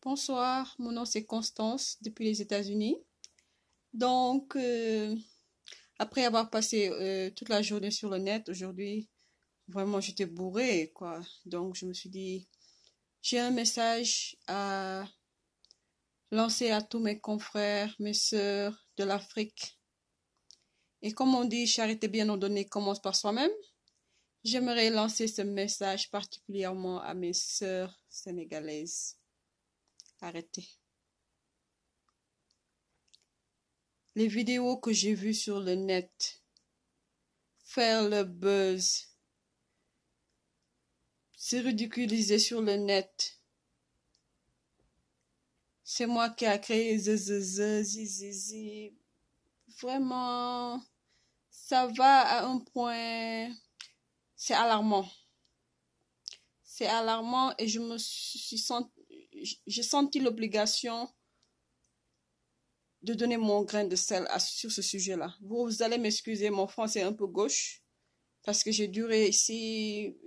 Bonsoir, mon nom c'est Constance depuis les États-Unis. Donc, après avoir passé toute la journée sur le net aujourd'hui, vraiment j'étais bourrée, quoi. Donc, je me suis dit, j'ai un message à lancer à tous mes confrères, mes sœurs de l'Afrique. Et comme on dit, charité bien ordonnée commence par soi-même. J'aimerais lancer ce message particulièrement à mes sœurs sénégalaises. Arrêtez. Les vidéos que j'ai vues sur le net, faire le buzz, se ridiculiser sur le net. C'est moi qui a créé Zizizi. Vraiment, ça va à un point, c'est alarmant. C'est alarmant et j'ai senti l'obligation de donner mon grain de sel sur ce sujet-là. Vous allez m'excuser, mon français est un peu gauche. Parce que j'ai duré ici,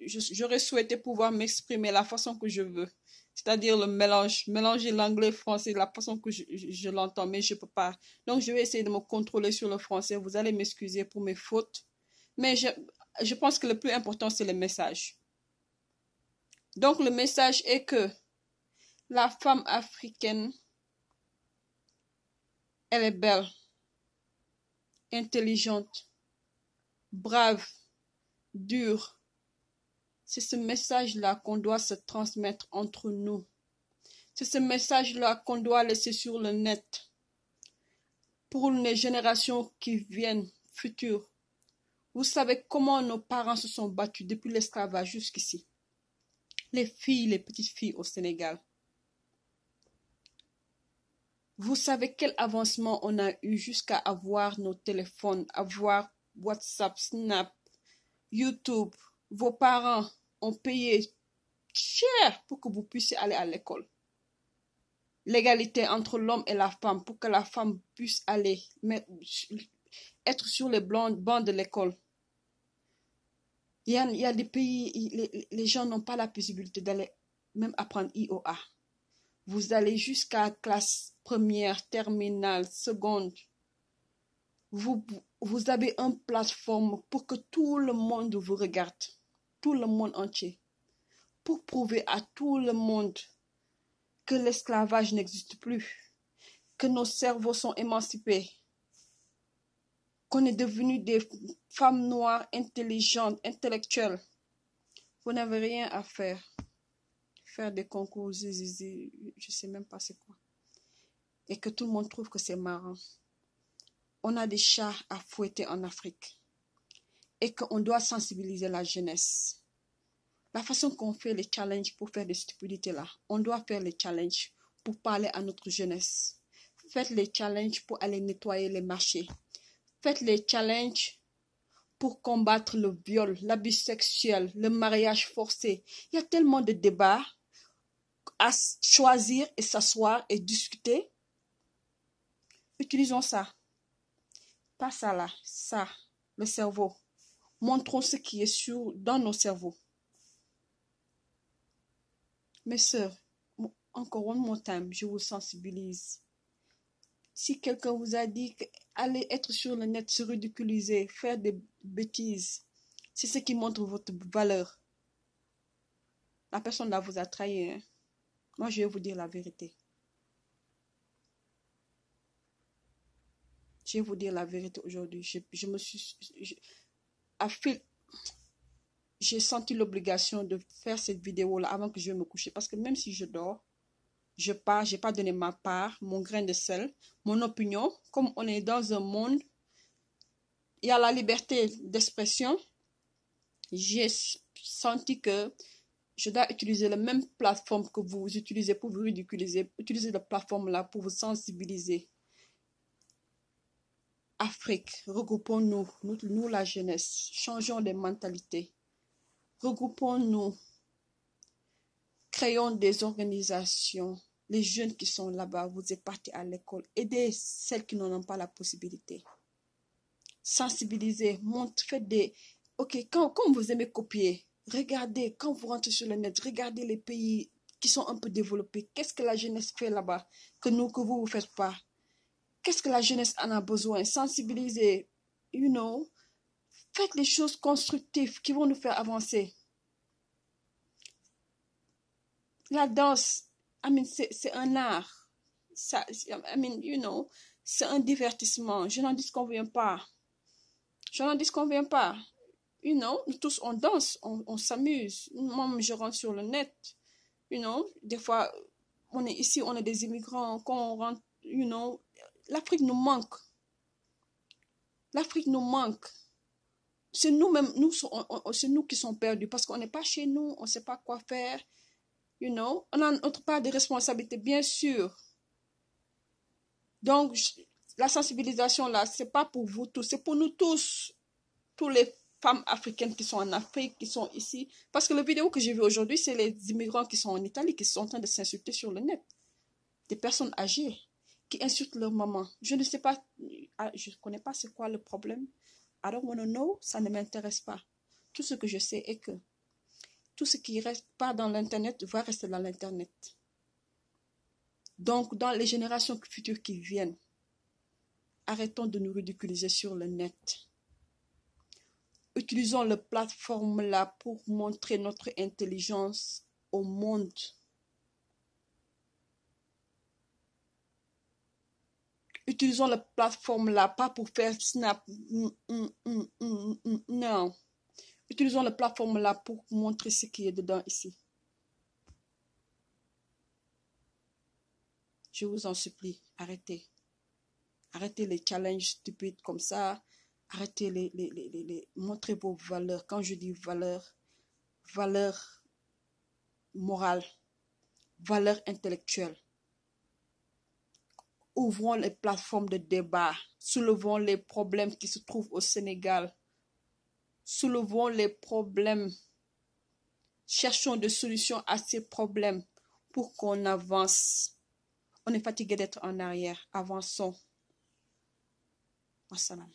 j'aurais souhaité pouvoir m'exprimer la façon que je veux. C'est-à-dire le mélanger l'anglais et le français, la façon que je l'entends, mais je ne peux pas. Donc, je vais essayer de me contrôler sur le français. Vous allez m'excuser pour mes fautes. Mais je pense que le plus important, c'est le message. Donc, le message est que la femme africaine, elle est belle, intelligente, brave, dure. C'est ce message-là qu'on doit se transmettre entre nous. C'est ce message-là qu'on doit laisser sur le net pour les générations qui viennent, futures. Vous savez comment nos parents se sont battus depuis l'esclavage jusqu'ici. Les filles, les petites filles au Sénégal. Vous savez quel avancement on a eu jusqu'à avoir nos téléphones, avoir WhatsApp, Snap, YouTube. Vos parents ont payé cher pour que vous puissiez aller à l'école. L'égalité entre l'homme et la femme pour que la femme puisse aller être sur les bancs de l'école. Il y a des pays, les gens n'ont pas la possibilité d'aller même apprendre IOA. Vous allez jusqu'à classe première, terminale, seconde. Vous avez une plateforme pour que tout le monde vous regarde. Tout le monde entier. Pour prouver à tout le monde que l'esclavage n'existe plus, que nos cerveaux sont émancipés, qu'on est devenu des femmes noires intelligentes, intellectuelles. Vous n'avez rien à faire. Faire des concours, je sais même pas c'est quoi. Et que tout le monde trouve que c'est marrant. On a des chats à fouetter en Afrique. Et qu'on doit sensibiliser la jeunesse. La façon qu'on fait les challenges pour faire des stupidités là, on doit faire les challenges pour parler à notre jeunesse. Faites les challenges pour aller nettoyer les marchés. Faites les challenges pour combattre le viol, l'abus sexuel, le mariage forcé. Il y a tellement de débats à choisir et s'asseoir et discuter. Utilisons ça. Pas ça là, ça, le cerveau. Montrons ce qui est dans nos cerveaux. Mes sœurs, encore one more time, je vous sensibilise. Si quelqu'un vous a dit qu'aller être sur le net, se ridiculiser, faire des bêtises, c'est ce qui montre votre valeur. La personne là vous a trahi. Hein? Moi, je vais vous dire la vérité. Je vais vous dire la vérité aujourd'hui. J'ai senti l'obligation de faire cette vidéo-là avant que je me couche. Parce que même si je dors, je pars, je n'ai pas donné ma part, mon grain de sel, mon opinion. Comme on est dans un monde, il y a la liberté d'expression. J'ai senti que je dois utiliser la même plateforme que vous utilisez pour vous ridiculiser. Utilisez la plateforme-là pour vous sensibiliser. Afrique, regroupons-nous, nous la jeunesse, changeons les mentalités. Regroupons-nous, créons des organisations. Les jeunes qui sont là-bas, vous êtes partis à l'école. Aidez celles qui n'en ont pas la possibilité. Sensibilisez, faites des... Ok, quand vous aimez copier, regardez, quand vous rentrez sur le net, regardez les pays qui sont un peu développés. Qu'est-ce que la jeunesse fait là-bas que vous ne faites pas? Qu'est-ce que la jeunesse en a besoin? Sensibiliser, faites les choses constructives qui vont nous faire avancer. La danse, c'est un art. Ça, c'est un divertissement. Je n'en disconviens pas. Nous tous, on danse, on s'amuse. Moi, je rentre sur le net. Des fois, on est ici, on est des immigrants. Quand on rentre, l'Afrique nous manque. L'Afrique nous manque. C'est nous-mêmes, c'est nous qui sommes perdus parce qu'on n'est pas chez nous, on ne sait pas quoi faire. On a notre part de responsabilité, bien sûr. Donc, la sensibilisation là, c'est pas pour vous tous, c'est pour nous tous, toutes les femmes africaines qui sont en Afrique, qui sont ici. Parce que la vidéo que j'ai vue aujourd'hui, c'est les immigrants qui sont en Italie, qui sont en train de s'insulter sur le net. Des personnes âgées qui insultent leur maman. Je ne sais pas, je ne connais pas c'est quoi le problème. I don't want to know, ça ne m'intéresse pas. Tout ce que je sais est que tout ce qui reste pas dans l'internet va rester dans l'internet. Donc, dans les générations futures qui viennent, arrêtons de nous ridiculiser sur le net. Utilisons la plateforme là pour montrer notre intelligence au monde. Utilisons la plateforme là pas pour faire snap. Non. Utilisons la plateforme là pour montrer ce qui est dedans ici. Je vous en supplie, arrêtez. Arrêtez les challenges stupides comme ça. Arrêtez montrez vos valeurs. Quand je dis valeurs morales, valeurs intellectuelles. Ouvrons les plateformes de débat. Soulevons les problèmes qui se trouvent au Sénégal. Soulevons les problèmes. Cherchons des solutions à ces problèmes pour qu'on avance. On est fatigué d'être en arrière. Avançons. Wassalam.